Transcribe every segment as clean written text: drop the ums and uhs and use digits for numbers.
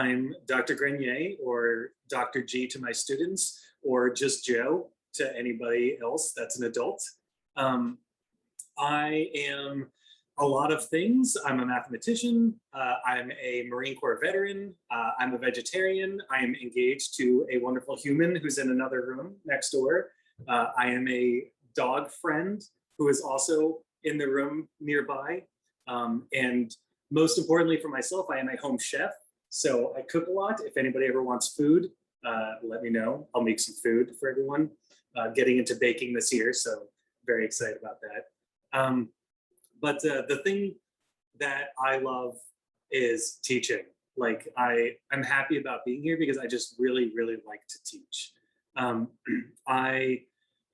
I'm Dr. Grenier, or Dr. G to my students, or just Joe to anybody else that's an adult. I am a lot of things. I'm a mathematician. I'm a Marine Corps veteran. I'm a vegetarian. I am engaged to a wonderful human who's in another room next door. I am a dog friend who is also in the room nearby. And most importantly for myself, I am a home chef. So I cook a lot. If anybody ever wants food, let me know. I'll make some food for everyone. Getting into baking this year, so very excited about that. But the thing that I love is teaching. Like I'm happy about being here because I just really, really like to teach. I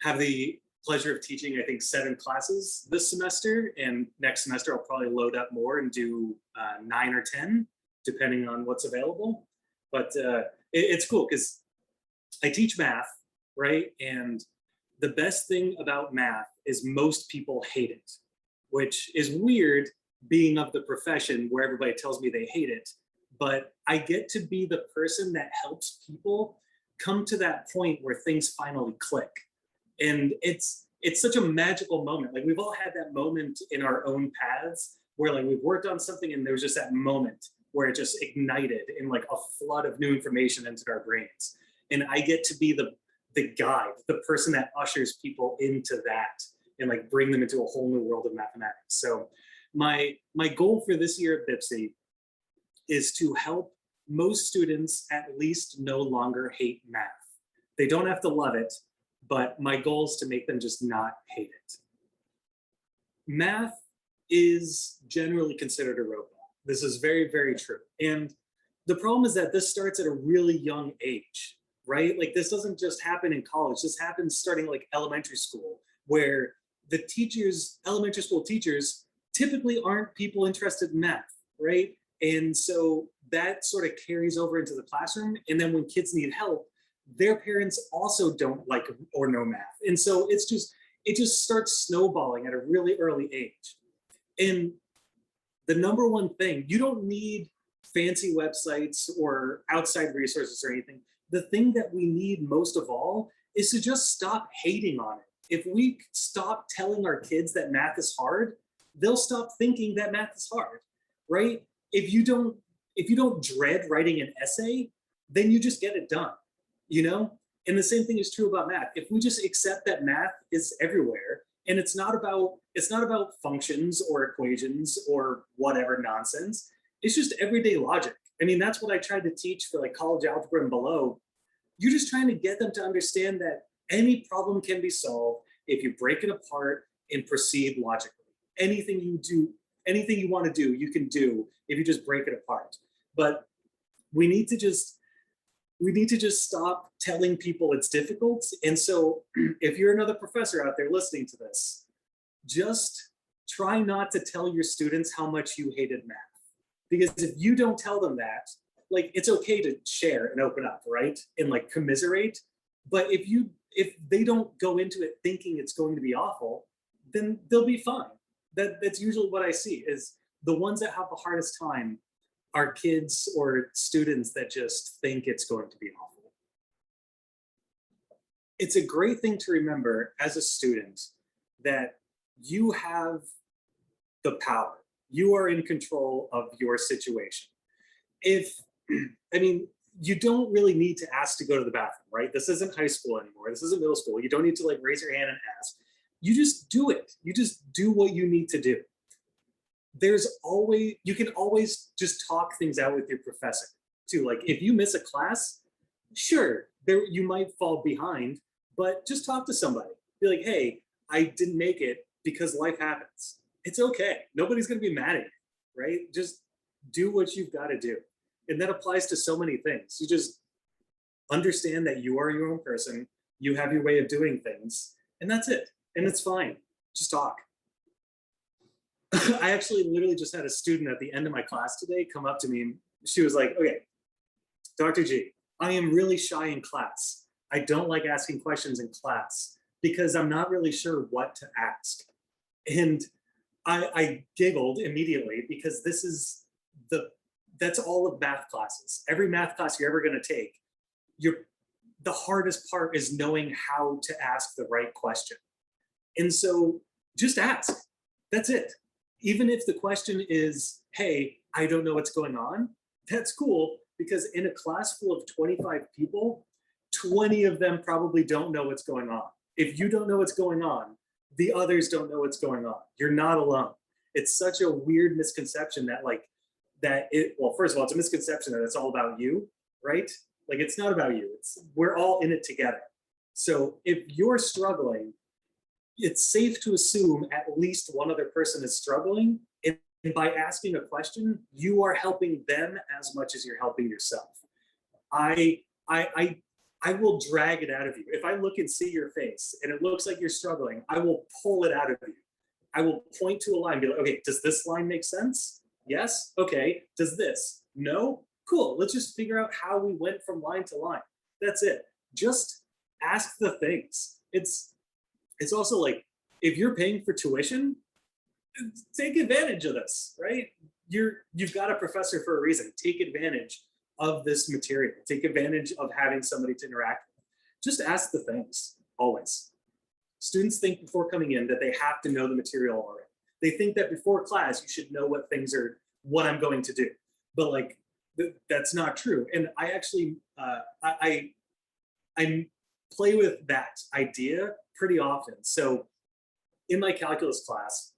have the pleasure of teaching, I think, 7 classes this semester, and next semester I'll probably load up more and do 9 or 10, depending on what's available. But it's cool because I teach math, right? And the best thing about math is most people hate it, which is weird being of the profession where everybody tells me they hate it. But I get to be the person that helps people come to that point where things finally click. And it's such a magical moment. Like, we've all had that moment in our own paths where, like, we've worked on something and there was just that moment where it just ignited in like a flood of new information entered our brains. And I get to be the guide, the person that ushers people into that and like bring them into a whole new world of mathematics. So my goal for this year at BPCC is to help most students at least no longer hate math. They don't have to love it, but my goal is to make them just not hate it. Math is generally considered a roadblock. This is very, very true. And the problem is that this starts at a really young age, right? Like, this doesn't just happen in college. This happens starting like elementary school, where the teachers, elementary school teachers, typically aren't people interested in math, right? And so that sort of carries over into the classroom. And then when kids need help, their parents also don't like or know math. And so it just starts snowballing at a really early age. And the number one thing, you don't need fancy websites or outside resources or anything. The thing that we need most of all is to just stop hating on it. If we stop telling our kids that math is hard, they'll stop thinking that math is hard, right? If you don't dread writing an essay, then you just get it done, you know? And the same thing is true about math. If we just accept that math is everywhere, and it's not about functions or equations or whatever nonsense, it's just everyday logic. I mean, that's what I tried to teach for like college algebra and below. You're just trying to get them to understand that any problem can be solved if you break it apart and proceed logically. Anything you want to do, you can do if you just break it apart. But we need to just stop telling people it's difficult. And so if you're another professor out there listening to this, just try not to tell your students how much you hated math. Because if you don't tell them that, like, it's okay to share and open up, right? And like commiserate. But if they don't go into it thinking it's going to be awful, then they'll be fine. That's usually what I see, is the ones that have the hardest time are kids or students that just think it's going to be awful. It's a great thing to remember as a student that you have the power. You are in control of your situation. You don't really need to ask to go to the bathroom, right? This isn't high school anymore. This isn't middle school. You don't need to like raise your hand and ask. You just do it. You just do what you need to do. You can always just talk things out with your professor too. Like, if you miss a class, sure, you might fall behind, but just talk to somebody. Be like, hey, I didn't make it because life happens. It's okay. Nobody's going to be mad at you, right? Just do what you've got to do. And that applies to so many things. You just understand that you are your own person. You have your way of doing things, and that's it. And it's fine. Just talk. I actually literally just had a student at the end of my class today come up to me, and she was like, okay, Dr. G, I am really shy in class. I don't like asking questions in class because I'm not really sure what to ask. And I giggled immediately because this is that's all of math classes. Every math class you're ever going to take, the hardest part is knowing how to ask the right question. And so just ask. That's it. Even if the question is, hey, I don't know what's going on, that's cool, because in a class full of 25 people, 20 of them probably don't know what's going on. If you don't know what's going on, the others don't know what's going on. You're not alone. It's such a weird misconception that well, first of all, it's a misconception that it's all about you, right? Like, it's not about you. We're all in it together. So if you're struggling, it's safe to assume at least one other person is struggling. And by asking a question, you are helping them as much as you're helping yourself. I will drag it out of you. If I look and see your face and it looks like you're struggling, I will pull it out of you. I will point to a line and be like, okay, does this line make sense? Yes? Okay. Does this? No? Cool. Let's just figure out how we went from line to line. That's it. Just ask the things. It's also like, if you're paying for tuition, take advantage of this, right? You've got a professor for a reason. Take advantage of this material. Take advantage of having somebody to interact with. Just ask the things, always. Students think before coming in that they have to know the material already. They think that before class, you should know what I'm going to do. But like, that's not true. And I actually, I play with that idea pretty often. So in my calculus class,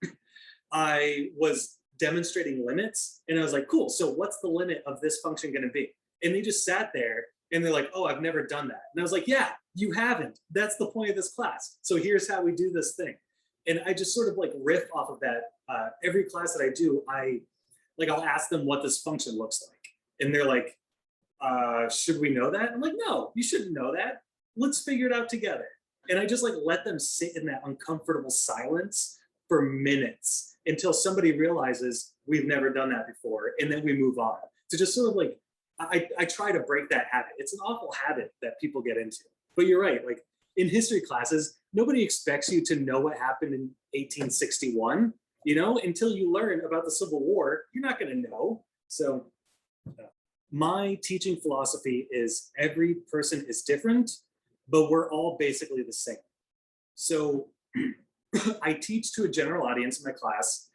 I was demonstrating limits, and I was like, cool, so what's the limit of this function going to be? And they just sat there and they're like, oh, I've never done that. And I was like, yeah, you haven't. That's the point of this class. So here's how we do this thing. And I just sort of like riff off of that. Every class that I do, I'll ask them what this function looks like. And they're like, should we know that? I'm like, no, you shouldn't know that. Let's figure it out together. And I just like let them sit in that uncomfortable silence for minutes until somebody realizes we've never done that before. And then we move on. To just sort of like, I try to break that habit. It's an awful habit that people get into. But you're right, like in history classes, nobody expects you to know what happened in 1861, until you learn about the Civil War, you're not gonna know. So my teaching philosophy is every person is different, but we're all basically the same. So I teach to a general audience in my class,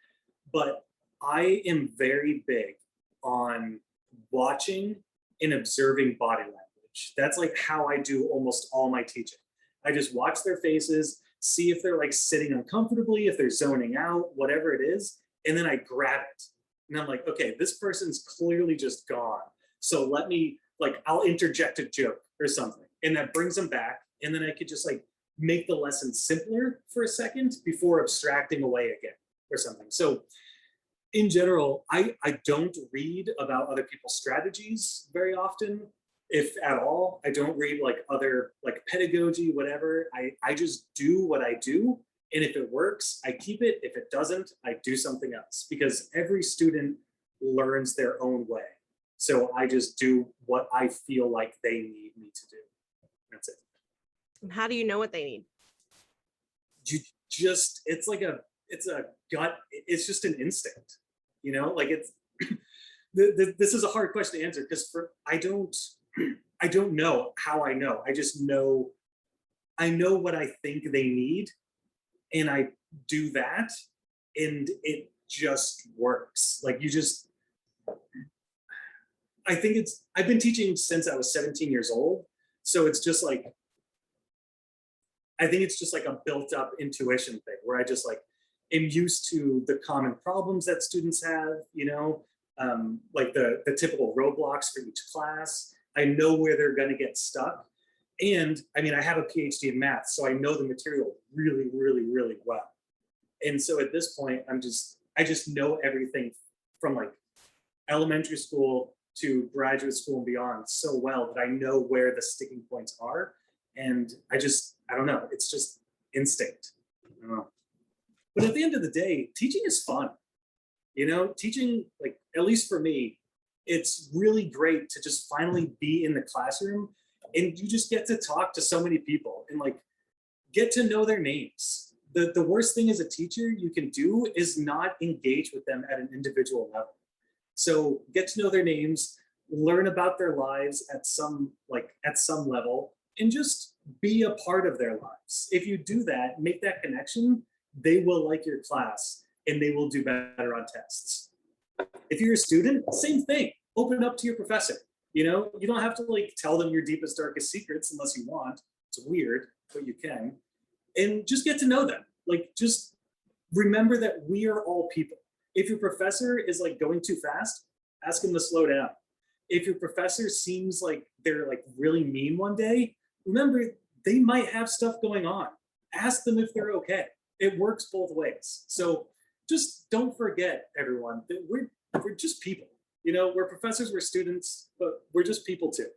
but I am very big on watching and observing body language. That's like how I do almost all my teaching. I just watch their faces, see if they're like sitting uncomfortably, if they're zoning out, whatever it is, and then I grab it. And I'm like, okay, this person's clearly just gone. So I'll interject a joke or something, and that brings them back. And then I could just like make the lesson simpler for a second before abstracting away again or something. So in general, I don't read about other people's strategies very often, if at all. I don't read like other like pedagogy, whatever. I just do what I do. And if it works, I keep it. If it doesn't, I do something else, because every student learns their own way. So I just do what I feel like they need me to do. That's it. How do you know what they need? It's a gut, it's just an instinct, like it's, this is a hard question to answer, because I don't know how I know. I just know, I know what I think they need, and I do that, and it just works. Like I've been teaching since I was 17 years old. So it's just like, I think it's just like a built up intuition thing where I just like am used to the common problems that students have, like the typical roadblocks for each class. I know where they're going to get stuck. And I mean, I have a PhD in math, so I know the material really, really, really well. And so at this point, I just know everything from like elementary school to graduate school and beyond so well that I know where the sticking points are. And I don't know, it's just instinct. I don't know. But at the end of the day, teaching is fun. Teaching, like, at least for me, it's really great to just finally be in the classroom, and you just get to talk to so many people and like get to know their names. The worst thing as a teacher you can do is not engage with them at an individual level. So get to know their names, learn about their lives at some level, and just be a part of their lives. If you do that, make that connection, they will like your class and they will do better on tests. If you're a student, same thing. Open up to your professor. You know, you don't have to like tell them your deepest, darkest secrets unless you want. It's weird, but you can. And just get to know them. Like, just remember that we are all people. If your professor is like going too fast, ask them to slow down. If your professor seems like they're like really mean one day, remember they might have stuff going on. Ask them if they're okay. It works both ways. So just don't forget, everyone, that we're just people. You know, we're professors, we're students, but we're just people too.